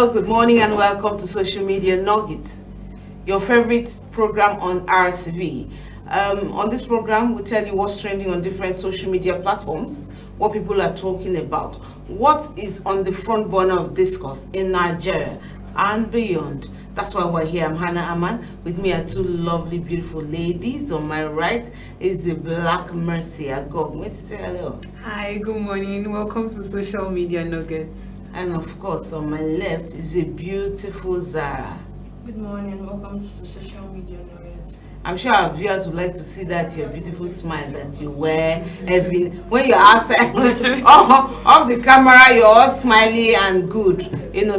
Well, good morning and welcome to Social Media Nugget, your favorite program on Rstv. On this program, we tell you what's trending on different social media platforms, what people are talking about, what is on the front burner of discourse in Nigeria and beyond. That's why we're here. I'm Hannah Aman. With me are two lovely, beautiful ladies. On my right is the Black Mercy Agog. Mercy, say hello. Hi, good morning. Welcome to Social Media Nuggets. And of course, on my left is a beautiful Zara. Good morning, welcome to Social Media Nuggets. I'm sure our viewers would like to see that your beautiful smile that you wear every when you're outside off the camera. You're all smiley and good,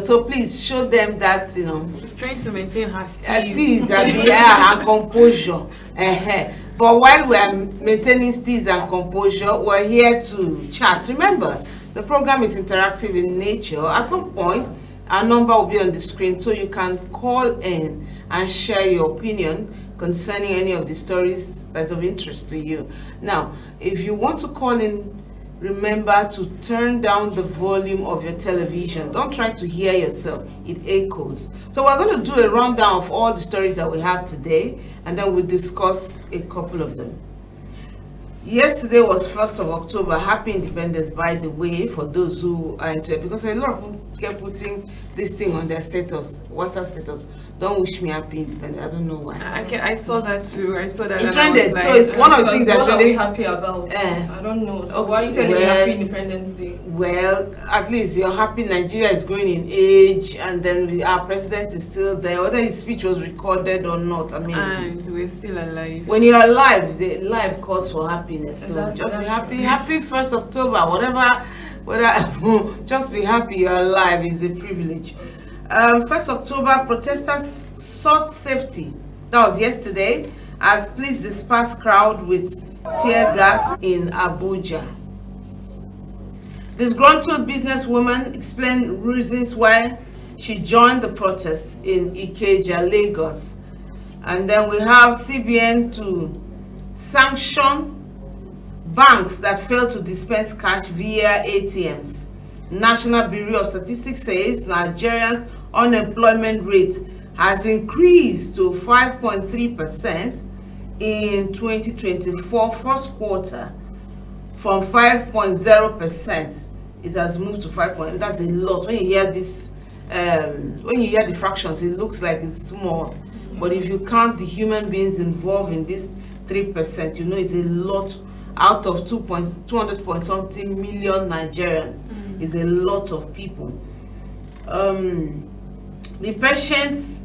so please show them that She's trying to maintain her steez and composure. But while we're maintaining steez and composure, we're here to chat. Remember, the program is interactive in nature. At some point, our number will be on the screen so you can call in and share your opinion concerning any of the stories that's of interest to you. Now, if you want to call in, remember to turn down the volume of your television. Don't try to hear yourself. It echoes. So we're going to do a rundown of all the stories that we have today, and then we'll discuss a couple of them. Yesterday was 1st of October. Happy Independence, by the way, for those who are into it, because a lot of people kept putting this thing on their status, WhatsApp status. Don't wish me happy Independence. I don't know why. I saw that too. I saw that. It trended, so it's one of the things that what trended. What are we happy about? I don't know. So why are you telling me Happy Independence Day? Well, at least you're happy Nigeria is growing in age, and then our president is still there, whether his speech was recorded or not. I mean, and we're still alive. When you're alive, the life calls for happiness. So just be happy. True. Happy 1st October, whether just be happy you're alive is a privilege. 1st October, protesters sought safety. That was yesterday, as police dispersed crowd with tear gas in Abuja. Disgruntled businesswoman explained reasons why she joined the protest in Ikeja, Lagos. And then we have CBN to sanction banks that fail to dispense cash via ATMs. National Bureau of Statistics says Nigerians' unemployment rate has increased to 5.3% in 2024 first quarter from 5.0%. It has moved to 5. That's a lot. When you hear this, when you hear the fractions, it looks like it's small. But if you count the human beings involved in this 3%, it's a lot. Out of 200 point something million Nigerians is a lot of people. The patient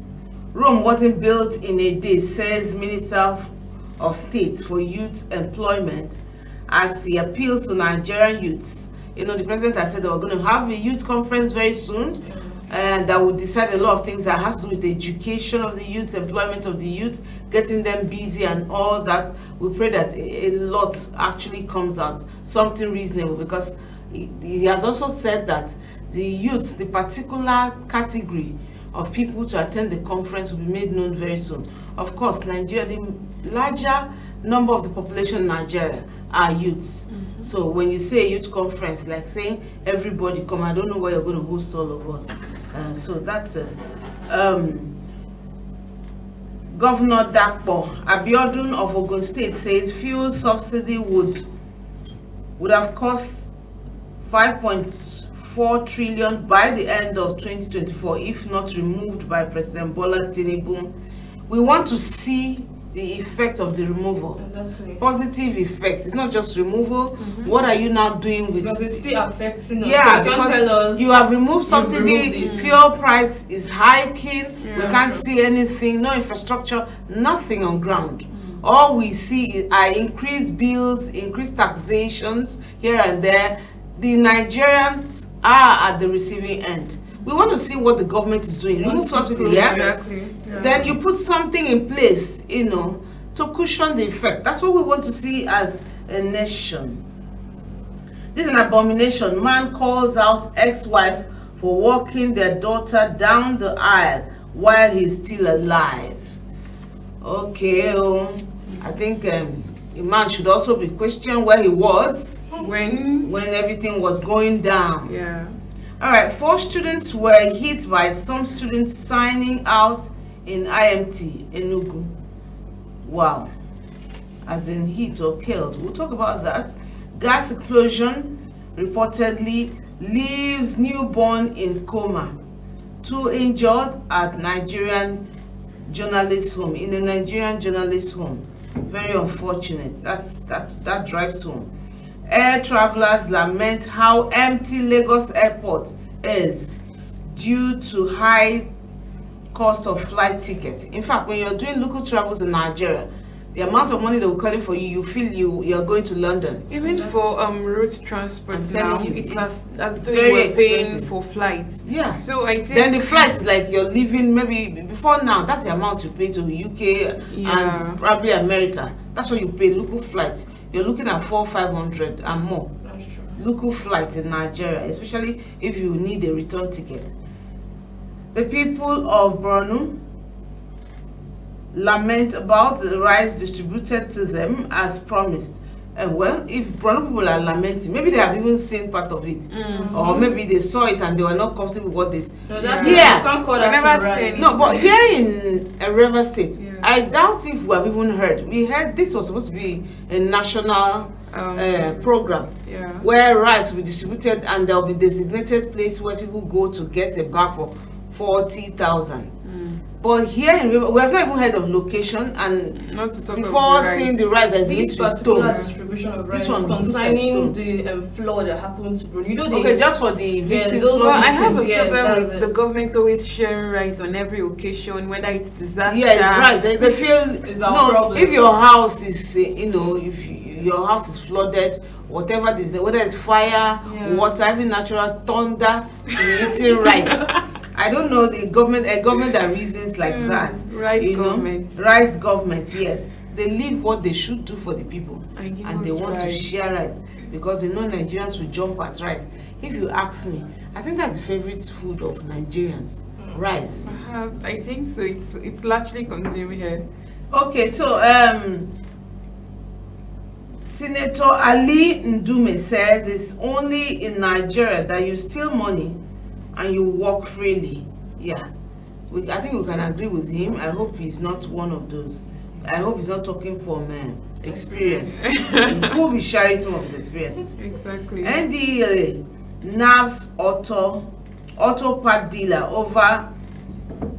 Rome wasn't built in a day, says Minister of State for Youth Employment, as he appeals to Nigerian youths. The president has said that we're going to have a youth conference very soon, and that will decide a lot of things that has to do with the education of the youth, employment of the youth, getting them busy and all that. We pray that a lot actually comes out, something reasonable, because he has also said that the youth, the particular category of people to attend the conference, will be made known very soon. Of course, Nigeria, the larger number of the population in Nigeria are youths. So when you say youth conference, like saying everybody come, I don't know where you're going to host all of us. So that's it. Governor Dakpo Abiodun of Ogun State says fuel subsidy would have cost 5.4 trillion by the end of 2024 if not removed by President Bola Tinubu. We want to see the effect of the removal. Positive effect. It's not just removal. What are you now doing with? Because it's still affecting us. Yeah, so because you have removed subsidy. Fuel price is hiking. We can't see anything. No infrastructure. Nothing on ground. All we see are increased bills, increased taxations here and there. The Nigerians are at the receiving end. We want to see what the government is doing. Remove subsidy, Exactly. Then you put something in place, to cushion the effect. That's what we want to see as a nation. This is an abomination. Man calls out ex-wife for walking their daughter down the aisle while he's still alive. Okay, I think a man should also be questioned where he was when everything was going down. Yeah. All right, 4 students were hit by some students signing out in IMT Enugu. Wow, as in hit or killed. We'll talk about that. Gas explosion reportedly leaves newborn in coma. 2 injured at Nigerian journalist home. In a Nigerian journalist home. Very unfortunate. That drives home. Air travelers lament how empty Lagos airport is due to high cost of flight tickets. In fact, when you're doing local travels in Nigeria, the amount of money they will call for you, you feel you're going to London. Even for road transport now, it's as though very you were paying expensive for flights. Yeah. So I think then the flight is like you're leaving maybe before now. That's the amount you pay to UK and probably America. That's what you pay local flight. You're looking at 400-500 and more. That's true. Local flight in Nigeria, especially if you need a return ticket. The people of Borno lament about the rice distributed to them as promised. And well, if Borno people are lamenting, maybe they have even seen part of it, or maybe they saw it and they were not comfortable with what this. No, that's Yeah. You can't call that never some rice. No, but here in Rstv State, Yeah. I doubt if we have even heard. We heard this was supposed to be a national program yeah. where rice will be distributed and there will be designated place where people go to get a bag for 40,000. But here in River, we have not even heard of location, and Not to talk before of the seeing the rice that is This mixed with particular stone. distribution of This rice one looks like concerning stones. the flood that happened to Bruno. You know, Okay, just for the Yes, victims. those Well, are I have a Yeah, problem that's with it. the government always sharing rice on every occasion, whether it's disaster. Yeah, it's rice. They feel It's our problem. if your house is, your house is flooded, whatever it is, whether it's fire, Yeah. water, even natural thunder, you're eating rice. I don't know a government that reasons like that. Rice government. Rice government, yes. They leave what they should do for the people, And give and they us want to rice. share rice because they know Nigerians will jump at rice. If you ask me, I think that's the favorite food of Nigerians, rice. I think so. It's largely consumed here. Okay, so Senator Ali Ndume says it's only in Nigeria that you steal money and you walk freely. Yeah, I think we can agree with him. I hope he's not one of those. I hope he's not talking from experience. He could be sharing some of his experiences. Exactly. NDLA nabs auto part dealer over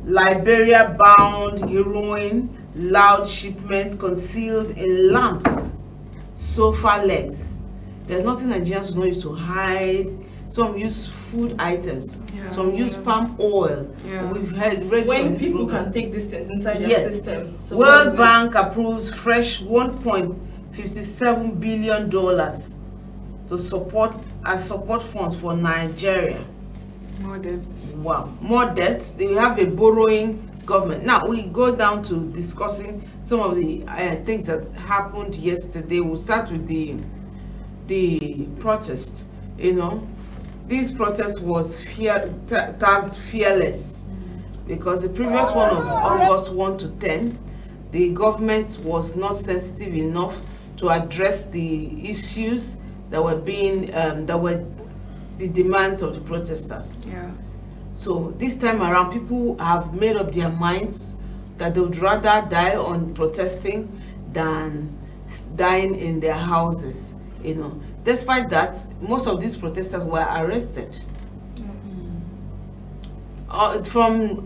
Liberia-bound heroin, loud shipment concealed in lamps, sofa legs. There's nothing Nigerians will not use to hide. Some use food items, some use palm oil. We've read when this people program. can take distance inside their Yes. system. So World Bank approves fresh $1.57 billion to support funds for Nigeria. More debts. Wow, more debts. They have a borrowing government. Now we go down to discussing some of the things that happened yesterday. We'll start with the protest. This protest was tagged fearless because the previous one of August 1 to 10, the government was not sensitive enough to address the issues that were the demands of the protesters. Yeah. So this time around, people have made up their minds that they would rather die on protesting than dying in their houses. Despite that, most of these protesters were arrested. From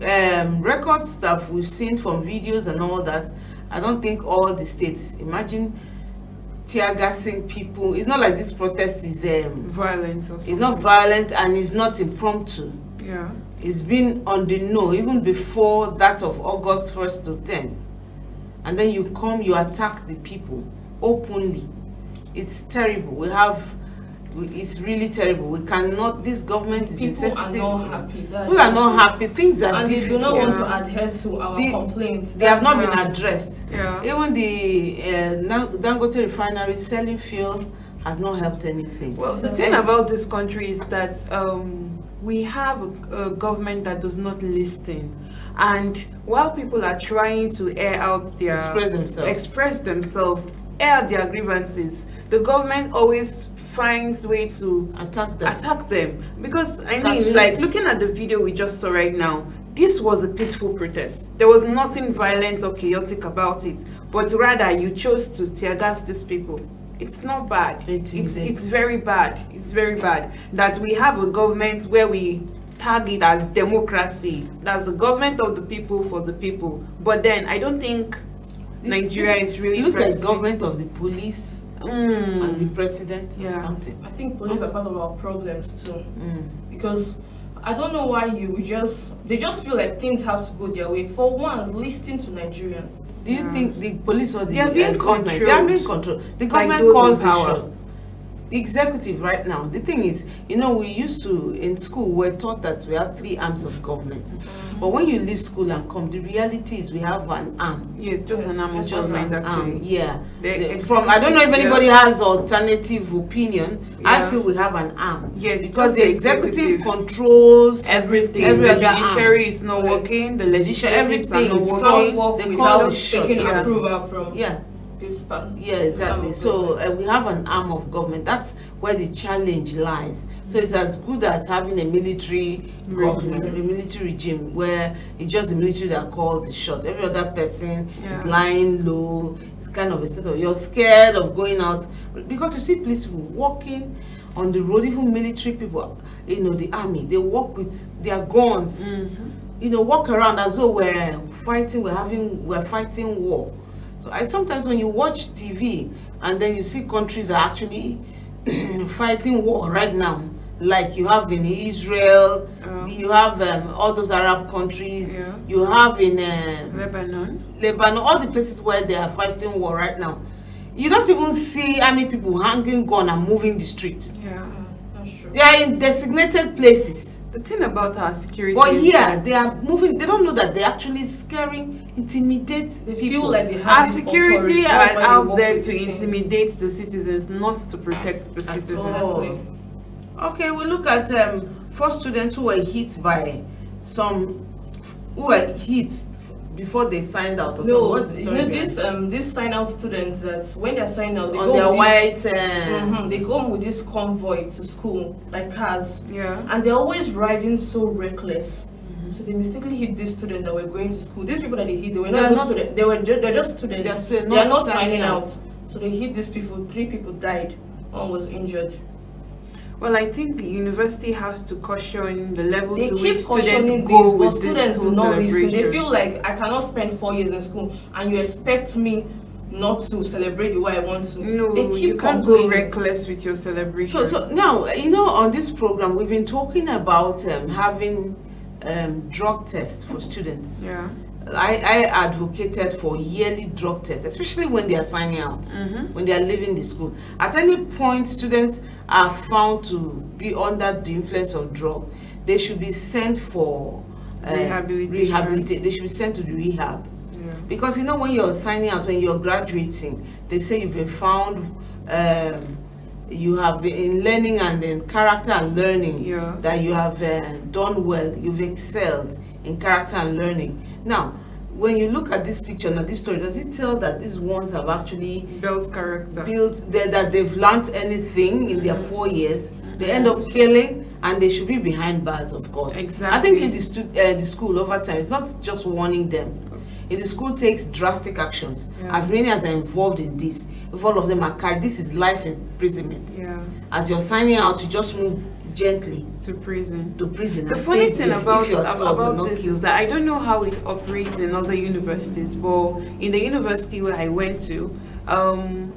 records that we've seen from videos and all that, I don't think all the states, imagine tear gassing people. It's not like this protest is violent or something. it's not violent and it's not impromptu. Yeah. It's been on the know even before that of August 1st to 10. And then you attack the people openly. It's terrible. It's really terrible. We cannot, this government is insensitive. People are not happy. People are not happy. Things are and difficult. they do not want to adhere to our complaints. They have not been addressed. Yeah. Even the Dangote refinery selling fuel has not helped anything. Well, the thing about this country is that we have a government that does not listen. And while people are trying to air out express themselves, air their grievances, the government always finds way to attack them. Because I That's mean, true. like looking at the video we just saw right now, this was a peaceful protest. There was nothing violent or chaotic about it, but rather you chose to tear gas these people. It's not bad. It's very bad. It's very bad that we have a government where we tag it as democracy. That's the government of the people for the people. But then I don't think Nigeria is really. It looks like practicing- government of the police and the president. Yeah. Something. I think police are part of our problems too. Because I don't know why they just feel like things have to go their way. For once, listen to Nigerians. Do you think the police or the They are being government? They are being controlled. The government those calls in the power. shots. The executive right now. The thing is, we used to in school we're taught that we have 3 arms of government. But when you leave school and come, the reality is we have an arm. Yes, just an arm of Just government an arm. actually. Yeah. The From I don't know if executive, anybody has alternative opinion. I Yeah. feel we have an arm. Yes, Because just the executive controls everything. every The other arm. judiciary is not Right. working. The Judiciary, legislative everything are is not called- working. Work they call without the shot. taking Yeah. approval from Yeah. this part. Yeah, exactly. Arm of So government. we have an arm of government. That's where the challenge lies. So it's as good as having a military government, a military regime where it's just the military that call the shot. Every other person is Yeah. lying low. It's kind of a state of you're scared of going out because you see police people walking on the road. Even military people, the army, they walk with their guns. Walk around as though we're fighting war. So sometimes when you watch TV and then you see countries are actually fighting war right now, like you have in Israel, you have all those Arab countries, Yeah. you have in Lebanon. all the places where they are fighting war right now. You don't even see army people hanging gun and moving the street. Yeah. That's true. They are in designated places. The thing about our security But is here, they are moving. They don't know that they're actually scaring, intimidate They people. feel like they have our this security authority. are That's why they out work there with to these things. intimidate the citizens, not to protect the At citizens. all. Exactly. Okay, we look at 4 students who were hit by before they signed out. Or something. No, What's the story behind these sign out students that when they're signing out, they on go their with white they go with this convoy to school, like cars, Yeah. and they're always riding so reckless. So they mistakenly hit these students that were going to school. These people that they hit, they were They're not not- students. They're just students. They're They are not not signing signing out. So they hit these people. 3 people died. 1 was injured. Well, I think the university has to caution the level They to keep which students cautioning go this, but with students this do whole not listen. They celebration. feel like I cannot spend 4 years in school, and you expect me not to celebrate the way I want to. No, they keep you can't go complaining. reckless with your celebration. So now, on this program, we've been talking about having drug tests for students. Yeah. I advocated for yearly drug tests, especially when they are signing out, when they are leaving the school. At any point, students are found to be under the influence of drug, they should be sent for Rehabilitation. They should be sent to the rehab. Yeah. Because when you're signing out, when you're graduating, they say you've been found, you have been in learning and in character and learning, Yeah. that you have done well, you've excelled in character and learning. Now, when you look at this picture, now this story, does it tell that these ones have actually Builds character. that they've learned anything in their 4 years? They end up failing and they should be behind bars, of course. Exactly. I think if the school over time, it's not just warning them. If the school takes drastic actions, as many as are involved in this, if all of them are carried, this is life imprisonment. Yeah. As you're signing out, you just move gently To prison. to prison. The and funny stay thing there. about If you're told you're not this is guilty. that I don't know how it operates in other universities, but in the university where I went to,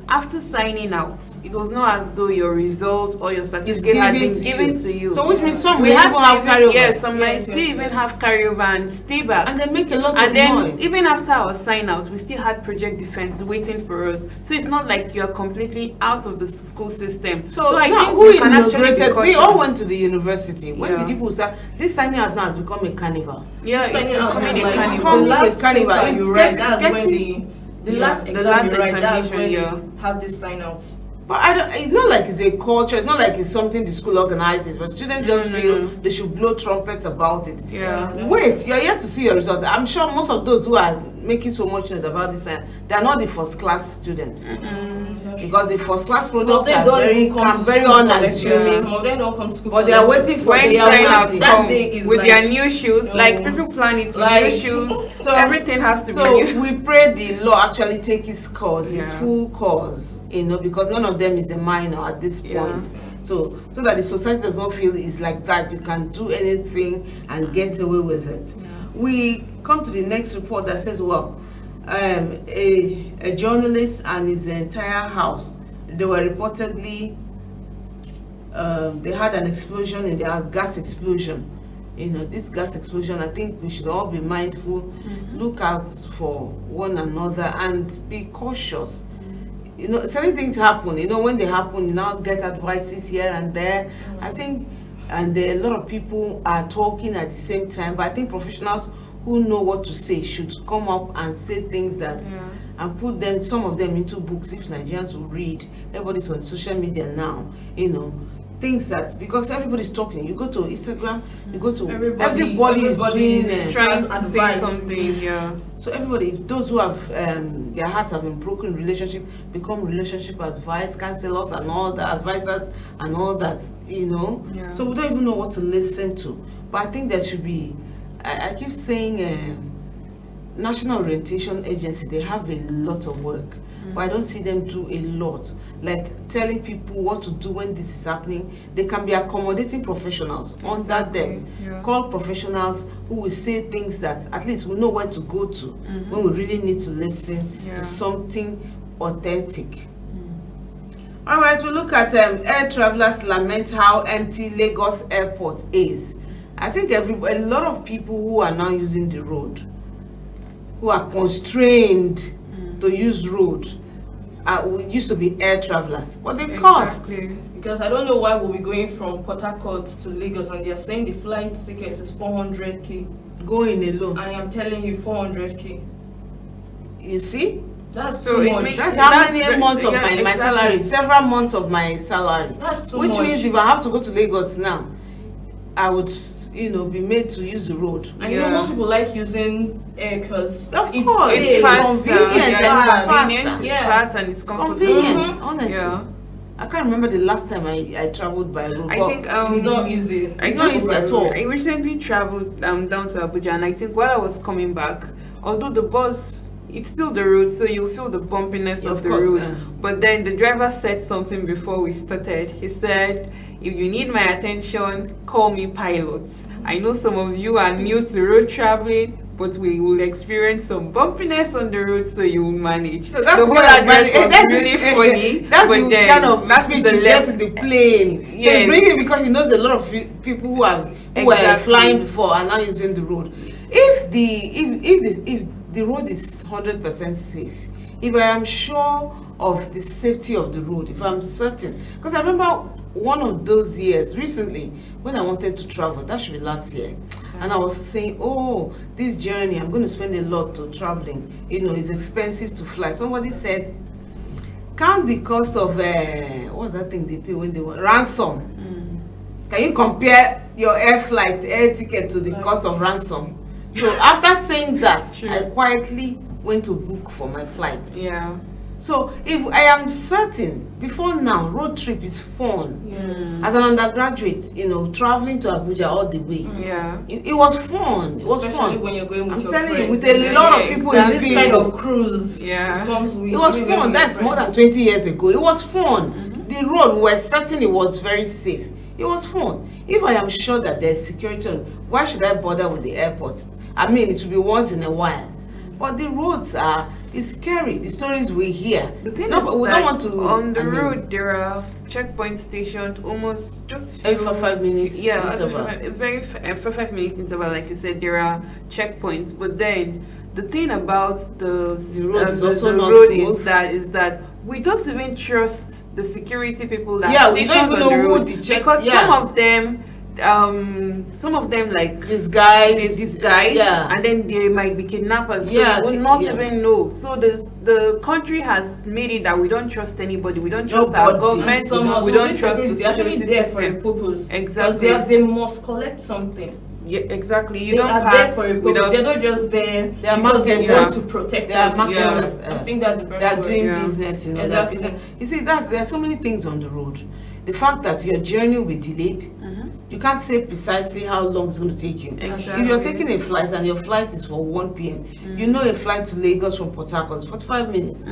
after signing out, it was not as though your result or your certificate had been given to you. So which means some We will had even to have carryover. yes, some might Yes, still yes, even yes. have carryover and stay back. And they make a lot And of then noise. even after our sign out, we still had project defense waiting for us. So it's not like you're completely out of the school system. So I now, think who we can actually be inaugurated? We cautious. all went to the university. When Yeah. did people start? This signing out now has become a carnival. Yeah, it's Signing out becoming is a like carnival. Becoming the a last carnival. paper It's you write, that's when getting- the Yeah, last the exam last you write, that's examination, when yeah. you have this sign out. But it's not like it's a culture. It's not like it's something the school organizes. But students just feel they should blow trumpets about it. Yeah. Wait, you're yet to see your result. I'm sure most of those who are making so much noise about this, they are not the first class students. because the first class Some of products them are don't very even come to very school for lectures. unassuming, Some of them don't come to school but for they are lectures. waiting for When the sign out amnesty. That come day is with like- their new shoes, like No. people plan it with Like- new shoes, So everything has to be So new. we pray the law actually take its course, its Yeah. full course, because none of them is a minor at this Yeah. point. So that the society does not feel it's like that. You can do anything and get away with it. Yeah. We come to the next report that says, well, a journalist and his entire house, they were reportedly, they had an explosion in their house, gas explosion. This gas explosion, I think we should all be mindful, look out for one another and be cautious. Certain things happen, when they happen, you now get advices here and there. I think, and a lot of people are talking at the same time, but I think professionals who know what to say should come up and say things that, and put some of them into books if Nigerians will read. Everybody's on social media now, things that, because everybody's talking. You go to Instagram, you go to everybody is doing Trying to say advice. something, yeah. so everybody, those who have their hearts have been broken, relationship become relationship advice, counselors and all the advisors and all that, Yeah. So we don't even know what to listen to. But I think there should be, I keep saying National Orientation Agency, they have a lot of work, but I don't see them do a lot, like telling people what to do when this is happening. They can be accommodating professionals under them, call professionals who will say things that at least we know where to go to when we really need to listen to something authentic. All right, we look at air travelers lament how empty Lagos airport is. I think a lot of people who are now using the road, who are constrained to use road, used to be air travelers, but they cost. Because I don't know why we'll be going from Port Harcourt to Lagos and they're saying the flight ticket is 400k. Going alone. I am telling you 400k. You see? That's So too it much. makes- That's how That's many very- months of yeah, my exactly. salary, several months of my salary. That's too Which much. means if I have to go to Lagos now, I would, be made to use the road. And most people like using air because Of it's course, safe. It's fast, convenient, it's it's convenient, faster. it's Yeah. fast, and it's comfortable. Convenient, honestly. Yeah. I can't remember the last time I traveled by road. I but think It's not easy. It's not easy at all. I recently traveled down to Abuja, and I think while I was coming back, although the bus, it's still the road, so you feel the bumpiness Yeah, of of the course, road. yeah. But then the driver said something before we started. He said, "If you need my attention, call me pilot. I know some of you are new to road traveling, but we will experience some bumpiness on the road, so you will manage." So that's the the whole kind of address money- was really funny. That's but the then kind of that's speech the you get level. in the plane. So Yes. you bring it because he knows a lot of people who were Exactly. flying before and now using the road. If the road is 100% safe, if I am sure of the safety of the road, if I'm certain, because I remember one of those years recently when I wanted to travel, that should be last year, and I was saying, oh, this journey, I'm going to spend a lot to traveling, it's expensive to fly. Somebody said, count the cost of what's that thing they pay when they want ransom. Can you compare your air ticket to the cost of ransom? So after saying that, True. I quietly went to book for my flight. Yeah. So if I am certain, before now, road trip is fun. Yes. As an undergraduate, traveling to Abuja all the way, Yeah. it was fun. It was Especially fun. when you're going with I'm your telling you, friends. with a lot of people in the This kind vehicle. of cruise. Yeah. It comes with It was you fun. and your That's more than friends. 20 years ago. It was fun. The road, we were certain it was very safe. It was fun. If I am sure that there's security, why should I bother with the airport? I mean, it will be once in a while. But the roads it's scary. The stories we hear. The thing No, is but we that don't want to. on the I mean, road there are checkpoint stationed almost just Every 5 minutes interval. For 5 minute interval, like you said, there are checkpoints. But then the thing about the road is also the not road smooth. is that we don't even trust the security people that Yeah, we don't stationed even on the know who road, the check- because yeah. some of them like These guys. they disguise, Yeah. and then they might be kidnappers, so Yeah, you will they- not yeah. even know. So the country has made it that we don't trust anybody, we don't trust our Nobody. government, And somehow, we so don't these trust the securities, they're actually security there for a system. purpose. Exactly. Because they must collect something. Yeah, exactly. You They don't are there pass for a purpose. without. They're not just there They are because they marketers. want to protect They are us. marketers. I think that's the best They are word. doing Yeah. business, you know. Exactly. You see, there are so many things on the road. The fact that your journey will be delayed, you can't say precisely how long it's going to take you. Exactly. If you're taking a flight and your flight is for 1 p.m., you know a flight to Lagos from Port Harcourt is 45 minutes.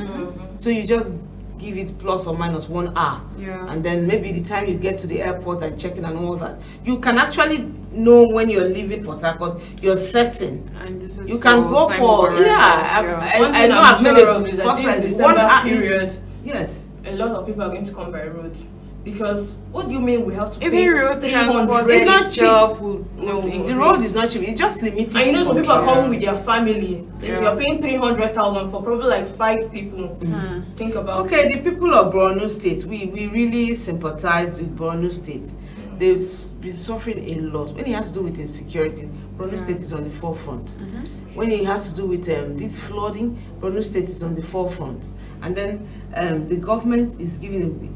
So you just give it plus or minus 1 hour. Yeah. And then maybe the time you get to the airport and check in and all that, you can actually know when you're leaving Port Harcourt, you're setting. And this is You can go time for, over. One I thing know I'm I've made sure a of is that first this flight, December 1 hour. period, Yes. a lot of people are going to come by road. Because what do you mean we have to Even pay road transport 300? It's not itself will No, The road is not cheap. It's just limited. And you know some people are control. coming with their family. So Yeah. you're paying 300,000 for probably like 5 people. Think about Okay, it. the people of Borno State, we really sympathize with Borno State. They've been suffering a lot. When it has to do with insecurity, Borno State is on the forefront. When it has to do with this flooding, Borno State is on the forefront. And then the government is giving,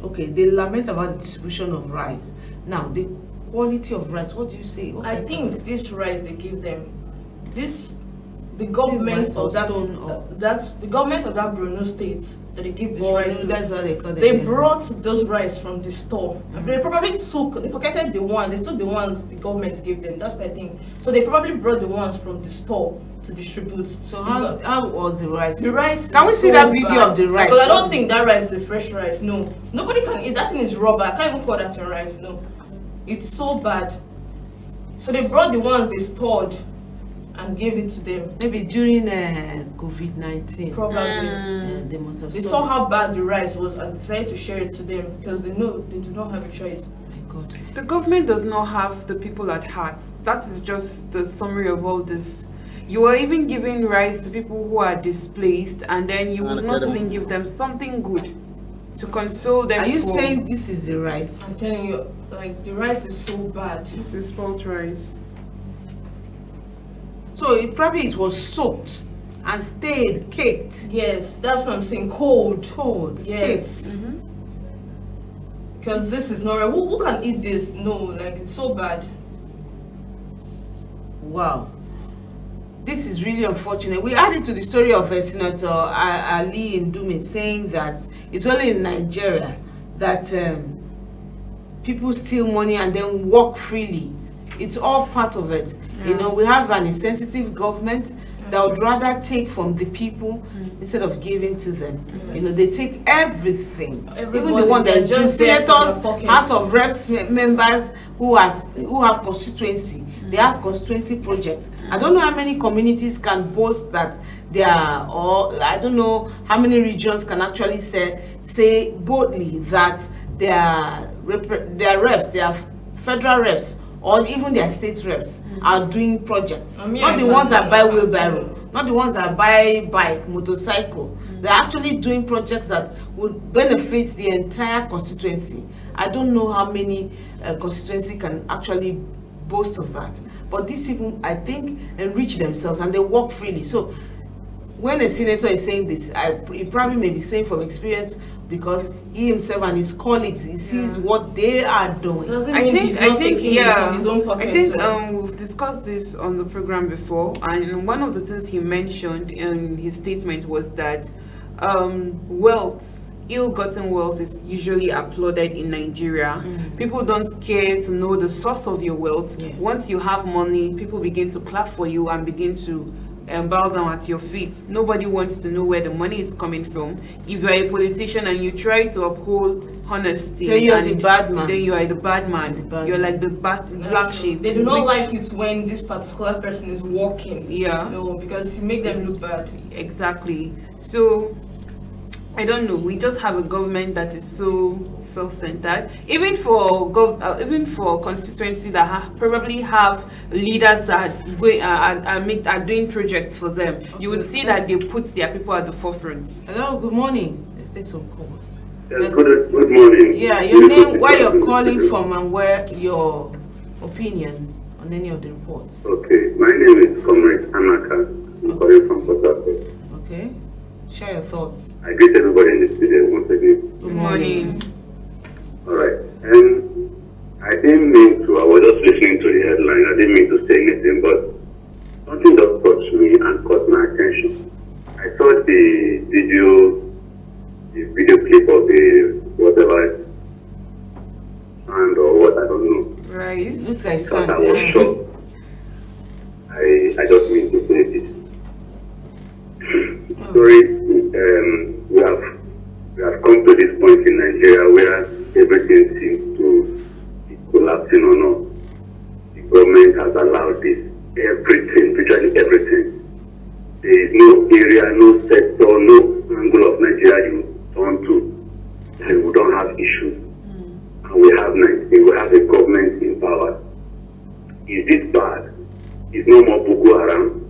okay, they lament about the distribution of rice. Now, the quality of rice, what do you say? What I kinds of think this rice they give them, the government rice or of that, stone or- that's the government of that Bruno state that they give this Borno, rice to. that's what they call them. They brought those rice from the store. They probably they pocketed the one, they took the ones the government gave them. That's the thing. So they probably brought the ones from the store to distribute. So how was the rice? The rice. Can we is see so that video bad. of the rice? Because I don't think that rice is fresh rice. No, nobody can eat that thing. Is rubber. I can't even call that a rice. No, it's so bad. So they brought the ones they stored and gave it to them. Maybe during COVID-19. Probably. They must have They stopped. saw how bad the rice was and decided to share it to them because they know they do not have a choice. My God. The government does not have the people at heart. That is just the summary of all this. You are even giving rice to people who are displaced, and then you would not even give them something good to console them. Are you for. saying this is the rice? I'm telling you, like the rice is so bad. This is fault rice? So it was soaked and stayed caked. Yes, that's what I'm saying. Cold. Cold. Yes. Caked. Because this is not right. Who can eat this? No, like it's so bad. Wow. This is really unfortunate. We added to the story of Senator Ali Ndume saying that it's only in Nigeria that people steal money and then walk freely. It's all part of it. You know, we have an insensitive government that would rather take from the people instead of giving to them. You know, they take everything. Even the Everybody, one that is they're just just there for senators, their pockets. House of Reps members who have constituency. They have constituency projects. I don't know how many communities can boast that they are, or I don't know how many regions can actually say boldly that their reps, their federal reps, or even their state reps are doing projects. Not the ones that buy wheelbarrow, not the ones that buy bike, motorcycle. They're actually doing projects that would benefit the entire constituency. I don't know how many constituency can actually boast of that. But these people, I think, enrich themselves and they walk freely. So when a senator is saying this, he probably may be saying from experience because he himself and his colleagues, he sees what they are doing. Doesn't I mean think, he's not taking it from his own pocket. I think so- we've discussed this on the program before, and one of the things he mentioned in his statement was that ill-gotten wealth is usually applauded in Nigeria. People don't care to know the source of your wealth. Yeah. Once you have money, people begin to clap for you and begin to bow down at your feet. Nobody wants to know where the money is coming from. If you're a politician and you try to uphold honesty, Then you're and the bad man. Then you are the bad man. You're like the black That's true. sheep. They do not which- like it when this particular person is walking. Yeah. No, because it make them look bad. Exactly. So I don't know. We just have a government that is so self-centered. Even for constituency that probably have leaders that are doing projects for them. You would see that they put their people at the forefront. Hello, good morning. Let's take some calls. Yes, good morning. Yeah, your name, where you're calling from, and where your opinion on any of the reports. Okay, my name is Comrade Anaka. I'm calling from Port Harcourt. Okay, share your thoughts. I greet everybody in the studio once again. Good morning. All right. I didn't mean to. I was just listening to the headline that didn't mean to say anything, but something just touched me and caught my attention. I saw the video clip of the whatever and or what I don't know. Right. It looks like Because sand. I was shocked. I just mean to say this. Sorry, we have come to this point in Nigeria where everything seems to be collapsing on us. The government has allowed this, everything, virtually everything. There is no area, no sector, no angle of Nigeria you turn to, and we don't have issues. And we have a government in power. Is this bad? Is no more Boko Haram?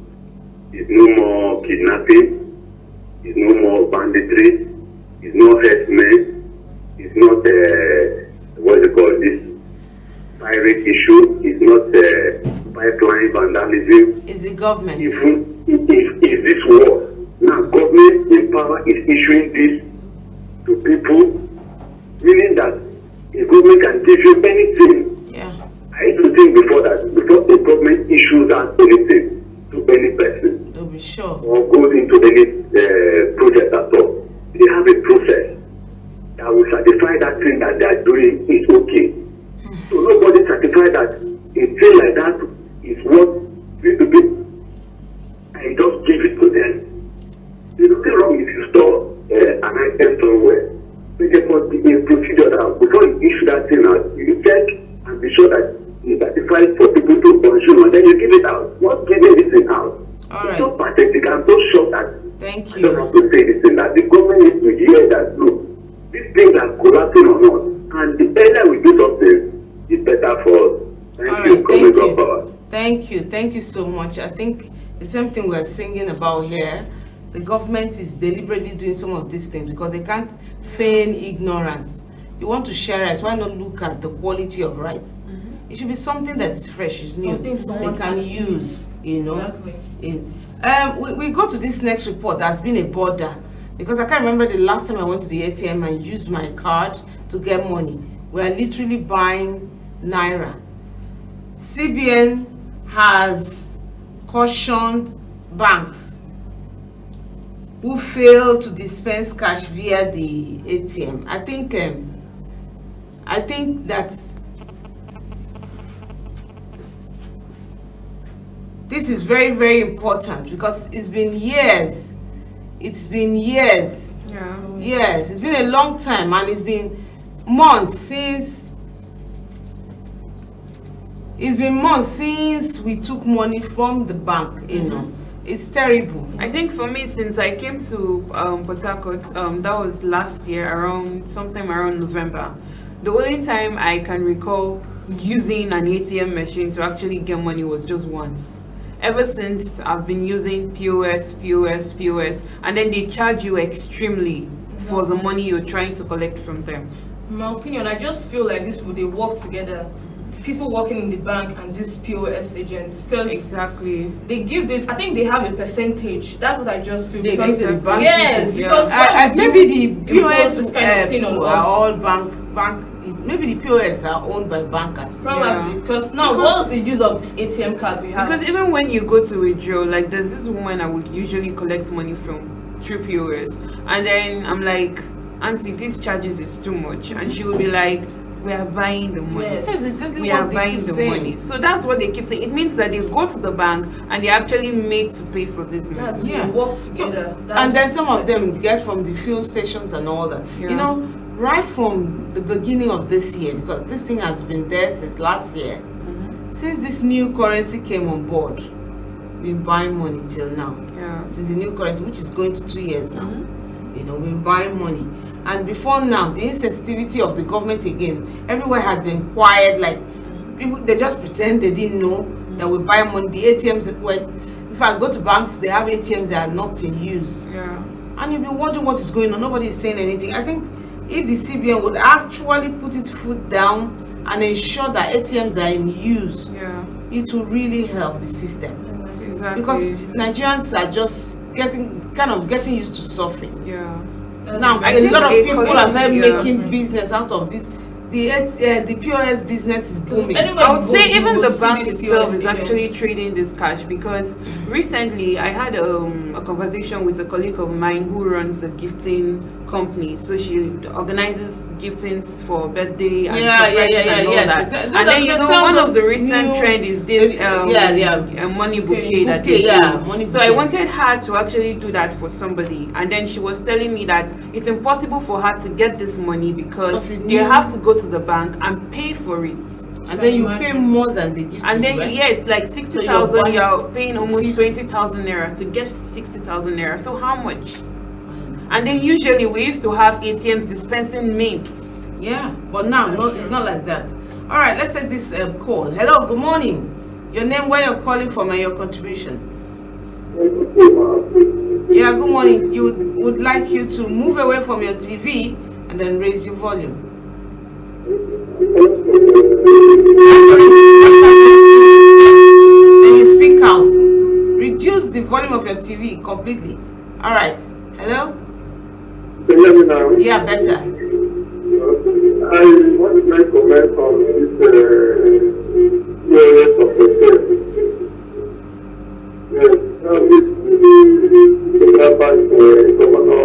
Is no more kidnapping? Is no more banditry? Is no herdsmen? Is not what is it called, this pirate issue? Is not pipeline vandalism? Is the government? If this war, now government in power is issuing this to people, meaning that a government can give you anything. Yeah. I used to think before the government issues out anything to any person To be sure. or goes into any project at all, they have a process that will certify that thing that they are doing is okay. So nobody certify that a thing like that is what we do and just give it to them. There's nothing wrong if you store an item somewhere. But there must be a procedure that before you issue that thing out, you check and be sure that it's certified for people to consume, and then you give it out. Not giving this thing out. All It's right. so pathetic. I'm so sure that Thank I don't you. have to say this thing, that the government needs to hear that, look, these things are collapsing on us, and the earlier we do something, it's better for us. Thank All you, right. government Thank of power. you. Thank you. Thank you so much. I think the same thing we're singing about here. The government is deliberately doing some of these things because they can't feign ignorance. You want to share rights, why not look at the quality of rights? It should be something that is fresh, is new. Something They someone can can use, you know. Exactly. We go to this next report. There's been a border because I can't remember the last time I went to the ATM and used my card to get money. We are literally buying naira. CBN has cautioned banks who fail to dispense cash via the ATM. I think that this is very, very important because it's been years. It's been years. Yeah. Yes, it's been a long time, and it's been months since we took money from the bank, you know. It's terrible. I think for me, since I came to Port Harcourt, that was last year, sometime around November. The only time I can recall using an ATM machine to actually get money was just once. Ever since, I've been using POS, and then they charge you extremely for the money you're trying to collect from them. In my opinion, I just feel like these people, they work together. People working in the bank and these POS agents, because Exactly. they give I think they have a percentage. That's what I just feel. They because give to the bank yes, people. because Yeah. when you Maybe the impose POS this kind of thing on people us, are all bank. Maybe the POS are owned by bankers. probably Yeah. because now Because- what's the use of this ATM card we have? Because even when you go to withdraw, like there's this woman I would usually collect money from through POS, and then I'm like, Auntie, these charges is too much, and she will be like, we are buying the money. Yes. That's exactly We what are they buying keep the saying. money. So that's what they keep saying. It means that they go to the bank and they're actually made to pay for this That's money. Yeah. they work together. And then some of them get from the fuel stations and all that. Yeah. You know, right from the beginning of this year, because this thing has been there since last year, since this new currency came on board, we've been buying money till now. Yeah. Since the new currency, which is going to 2 years now, you know, we've been buying money. And before now, the insensitivity of the government again, everywhere had been quiet, like people, they just pretend they didn't know that we buy money. The ATMs, if I go to banks, they have ATMs that are not in use. Yeah. And you'll be wondering what is going on. Nobody is saying anything. I think if the CBN would actually put its foot down and ensure that ATMs are in use, Yeah. it will really help the system. Exactly. Because Nigerians are just getting used to suffering. yeah. That's Now, the I a best. think lot of a people colleague- have started yeah. making business out of this the POS business is booming. anywhere I you would go, say you even will the see bank these itself POS is actually agents. trading this cash, because recently I had a conversation with a colleague of mine who runs a gifting company. So she organizes giftings for birthday and surprises and all that. No, And then they sell one of the those recent new- trend is this money bouquet that they do. money So I bouquet. wanted her to actually do that for somebody, and then she was telling me that it's impossible for her to get this money because Because it they new- have to go to the bank and pay for it. And then you pay more than they give to And you, then right? yes, like So 60,000, buying you're paying almost 50. 20,000 naira to get 60,000 naira. So how much? And then usually we used to have ATMs dispensing mints. Yeah, but now no, it's not like that. All right, let's take this call. Hello, good morning. Your name, where you're calling from, and your contribution. Yeah, good morning. You would like you to move away from your TV and then raise your volume. Then you speak out. Reduce the volume of your TV completely. All right. Hello? Can you hear me now? Yeah, better. I want to make comment on this POS of the state. Yes, this governor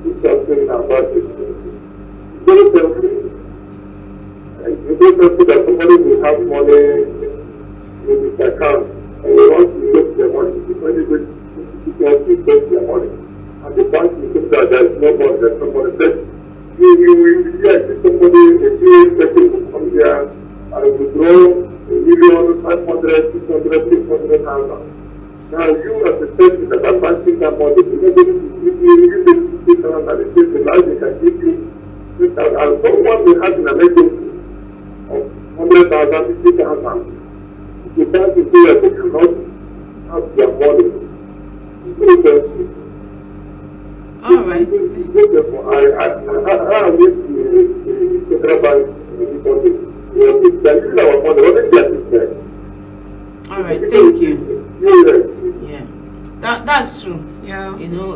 is something about it. It's very selfish. It's very selfish that somebody will have money in his account and he wants to take their money. When he goes to take their money, and the bank will think that there is no money, there's no money. Then you will see, I see somebody, a serious person will come there and withdraw $1,000,000, 500, 600, 600,000. Now you as a person that are banking that money, you know, you take 6,000 and it says the life they can give you 6,000. And someone will have an emergency of 100,000, 50,000. The bank will say that they cannot have their money. It's very sensitive. All right. I wish the central bank in the country that is our money, wasn't their system. All right. Thank you. Yeah. Yeah. That's true. Yeah. You know,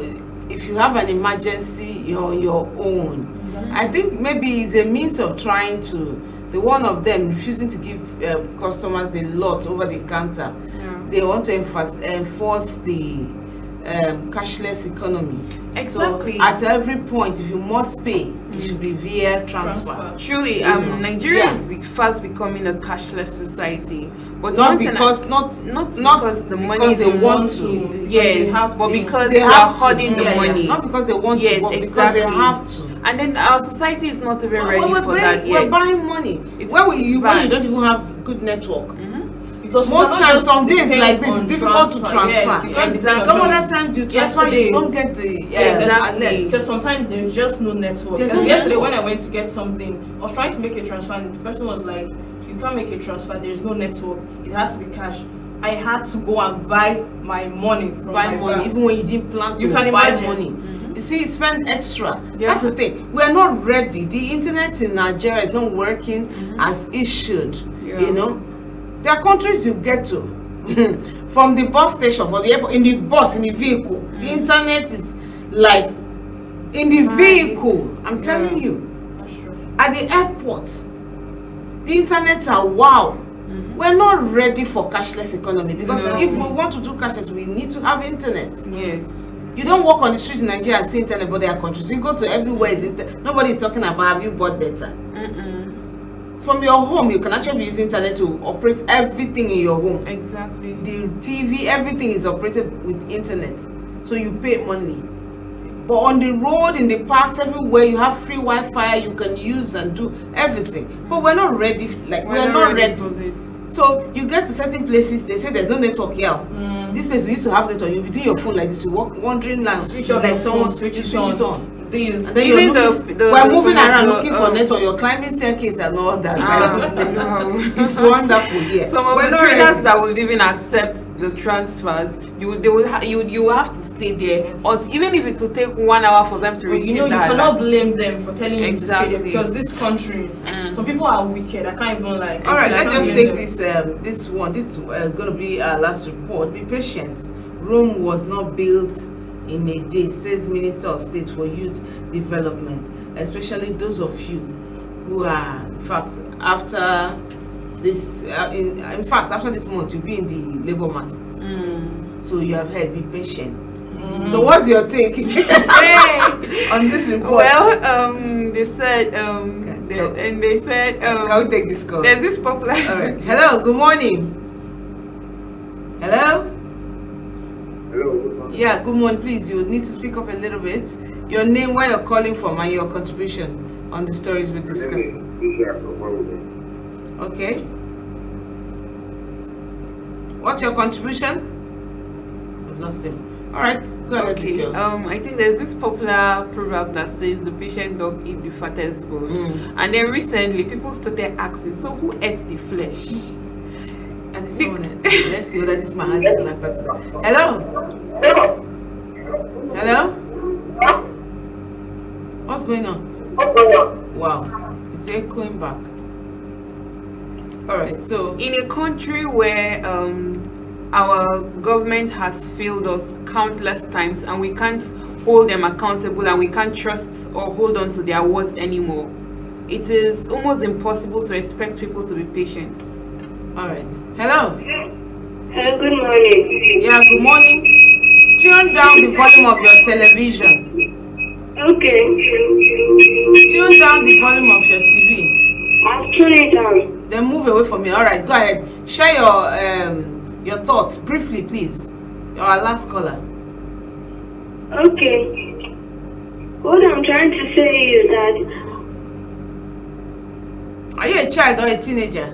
if you have an emergency, you're on your own. I think maybe it's a means of trying to, the one of them refusing to give customers a lot over the counter. Yeah. They want to enforce the cashless economy. Exactly. So at every point, if you must pay, it should be via transfer. Truly, You know, Nigeria yeah. is fast becoming a cashless society, but Not one thing because not because the money because is they want to. to. yes, They have but to. because They they are have to. hoarding the Yeah, yeah. money. Not because they want Yes, to, but exactly. because they have to. And then our society is not even ready for that We're yet. buying money. It's When you bad. don't even have good network. Because we Most cannot times, just some days depend like this, on it's difficult to transfer. Yes, you can't depend on Some transfer. other times you transfer, Yesterday- you don't get the Exactly. alert. Because sometimes there's just no network. There's Because no yesterday network. when I went to get something, I was trying to make a transfer and the person was like, you can't make a transfer, there's no network, it has to be cash. I had to go and buy my money from Buy my money, bank. even when you didn't plan to You can buy imagine. money. You see, spend extra. Yeah. That's the thing. We are not ready. The internet in Nigeria is not working as it should. Yeah. You know, there are countries you get to from the bus station, from the airport, in the bus, in the vehicle. The internet is like in the vehicle. I'm telling you, That's true. at the airport, the internets are wow. We're not ready for cashless economy because No. if we want to do cashless, we need to have internet. Yes. You don't walk on the streets in Nigeria and see internet, but there are countries. You go to everywhere, nobody is talking about have you bought data. From your home, you can actually be using internet to operate everything in your home. Exactly. The TV, everything is operated with internet. So you pay money. But on the road, in the parks, everywhere, you have free Wi-Fi, you can use and do everything. But we're not ready. Like, we're not ready. for the- So you get to certain places, they say there's no network here. This place we used to have network. You be doing your phone like this, you walk wandering now, Switch on like your someone phone, switch you it switch it on. on. These And then Even you're looking, the- we're moving some of around the, looking for network. You're climbing staircase and all that. Ah, My goodness. wow. It's wonderful here. Some of We're the not traders ready. that will even accept the transfers, you have to stay there, Yes. or even if it will take 1 hour for them to But receive you know, you that cannot alert. blame them for telling you to stay Exactly. there because this country, some people are wicked. I can't even lie. All right, I let's can't just blame take them. this one. This is going to be our last report. Be patient. Rome was not built in a day, says Minister of State for Youth Development, especially those of you who are, in fact, after this, in fact, after this month, you'll be in the labor market. So you have heard, be patient. So what's your take on this report? Well, they said, they said, can we take this call? there's this popular. All right. Hello. Good morning. Hello. Hello. Yeah. Good morning. Please, you need to speak up a little bit. Your name, where you're calling from, and your contribution on the stories we're discussing. Okay. What's your contribution? I've lost him. All right, go ahead. Okay. Joe. I think there's this popular proverb that says the patient dog eat the fattest bone. And then recently, people started asking, so who ate the flesh? And this morning, let's see whether this man has it last Saturday. Hello. Hello. What's going on? Wow, it's echoing back. All right, so In a country where our government has failed us countless times and we can't hold them accountable and we can't trust or hold on to their words anymore, it is almost impossible to expect people to be patient. all right. Hello. Hello, good morning. Yeah, good morning. Tune down the volume of your television. Okay. Tune down the volume of your TV. I'll tune it down. Then move away from me. All right, go ahead. Share your thoughts briefly, please. You're our last caller. Okay. What I'm trying to say is that Are you a child or a teenager?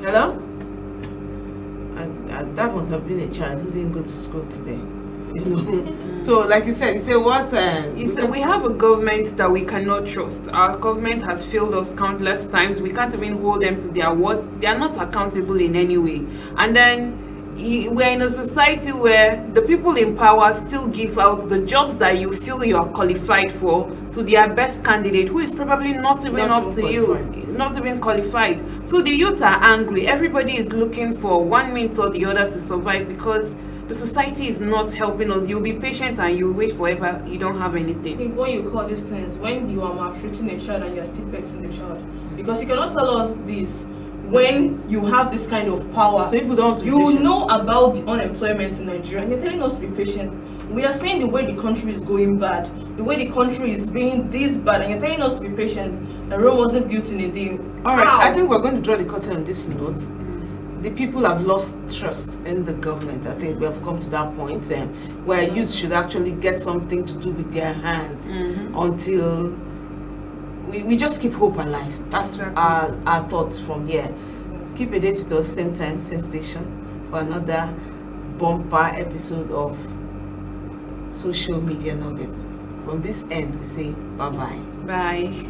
Hello? That must have been a child who didn't go to school today. You know. So, like you said what? We have a government that we cannot trust. Our government has failed us countless times. We can't even hold them to their words. They are not accountable in any way. And then we're in a society where the people in power still give out the jobs that you feel you are qualified for to their best candidate, who is probably not even up to you, not even qualified. So the youth are angry. Everybody is looking for one means or the other to survive because the society is not helping us. You'll be patient and you wait forever. You don't have I anything. think what you call these things when you are maltreating a child and you're still petting the child. Because you cannot tell us this when you have this kind of power. So people don't want to be You patient. know about the unemployment in Nigeria and you're telling us to be patient. We are saying the way the country is going bad, the way the country is being this bad, and you're telling us to be patient. The Rome wasn't built in a day. All right, How? I think we're going to draw the curtain on this note. The people have lost trust in the government. I think we have come to that point where youth should actually get something to do with their hands until we just keep hope alive. That's our thoughts from here. Keep a date with us, same time, same station, for another bumper episode of Social Media Nuggets. From this end, we say bye-bye. Bye.